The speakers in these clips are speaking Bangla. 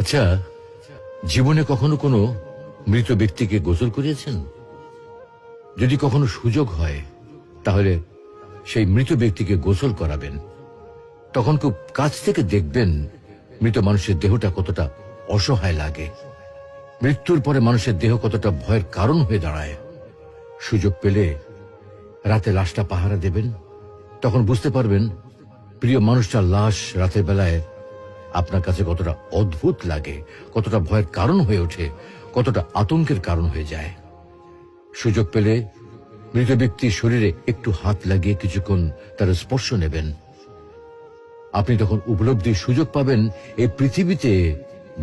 আচ্ছা, জীবনে কখনো কোনো মৃত ব্যক্তিকে গোসল করিয়েছেন? যদি কখনো সুযোগ হয় তাহলে সেই মৃত ব্যক্তিকে গোসল করাবেন। তখন খুব কাছ থেকে দেখবেন মৃত মানুষের দেহটা কতটা অসহায় লাগে, মৃত্যুর পরে মানুষের দেহ কতটা ভয়ের কারণ হয়ে দাঁড়ায়। সুযোগ পেলে রাতে লাশটা পাহারা দেবেন, তখন বুঝতে পারবেন প্রিয় মানুষটার লাশ রাতের বেলায় আপনার কাছে কতটা অদ্ভুত লাগে, কতটা ভয়ের কারণ হয়ে ওঠে, কতটা আতঙ্কের কারণ হয়ে যায়। সুযোগ পেলে মৃত ব্যক্তির শরীরে একটু হাত লাগিয়ে কিছুক্ষণ তার স্পর্শ নেবেন। আপনি তখন উপলব্ধির সুযোগ পাবেন এই পৃথিবীতে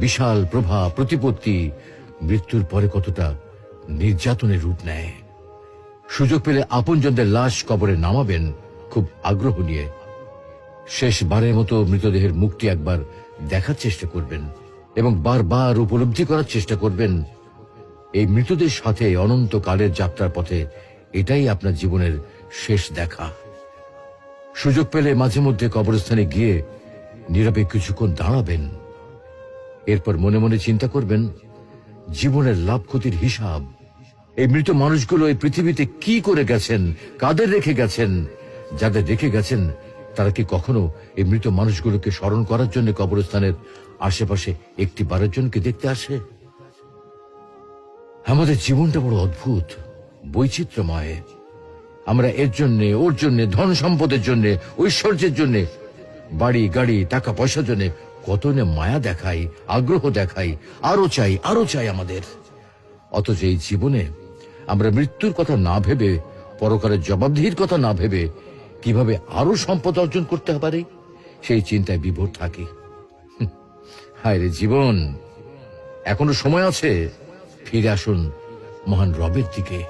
বিশাল প্রভা প্রতিপত্তি মৃত্যুর পরে কতটা নির্যাতনের রূপ নেয়। সুযোগ পেলে আপনজনদের লাশ কবরে নামাবেন খুব আগ্রহ নিয়ে। শেষবারের মতো মৃতদেহের মুখটি একবার দেখার চেষ্টা করবেন এবং বারবার উপলব্ধি করার চেষ্টা করবেন এই মৃতদের সাথে অনন্তকালের যাত্রার পথে এটাই আপনার জীবনের শেষ দেখা। সুযোগ পেলে মাঝে মধ্যে কবরস্থানে গিয়ে নীরবে কিছুক্ষণ দাঁড়াবেন। এরপর মনে মনে চিন্তা করবেন জীবনের লাভ ক্ষতির হিসাব। এই মৃত মানুষগুলো এই পৃথিবীতে কি করে গেছেন, কাদের রেখে গেছেন। যাদের রেখে গেছেন তারা কি কখনো এই মৃত মানুষগুলোকে স্মরণ করার জন্য কবরস্থানের আশেপাশে একটি বারের জন্য কি দেখতে আসে? আমাদের জীবনটা বড় অদ্ভুত, বৈচিত্র্যময়। আমরা এর জন্য ওর জন্য, ধন সম্পদের জন্য, ঐশ্বর্যের জন্য, বাড়ি গাড়ি টাকা পয়সার জন্য কত না মায়া দেখাই, আগ্রহ দেখাই, আরো চাই আরো চাই আমাদের। অথচ এই জীবনে আমরা মৃত্যুর কথা না ভেবে, পরকালের জবাবদিহির কথা না ভেবে কিভাবে আরো সম্পদ অর্জন করতে পারি সেই চিন্তায় বিভোর থাকি। হায় রে জীবন, এখনো সময় আছে, ফিরে আসুন মহান রবের দিকে।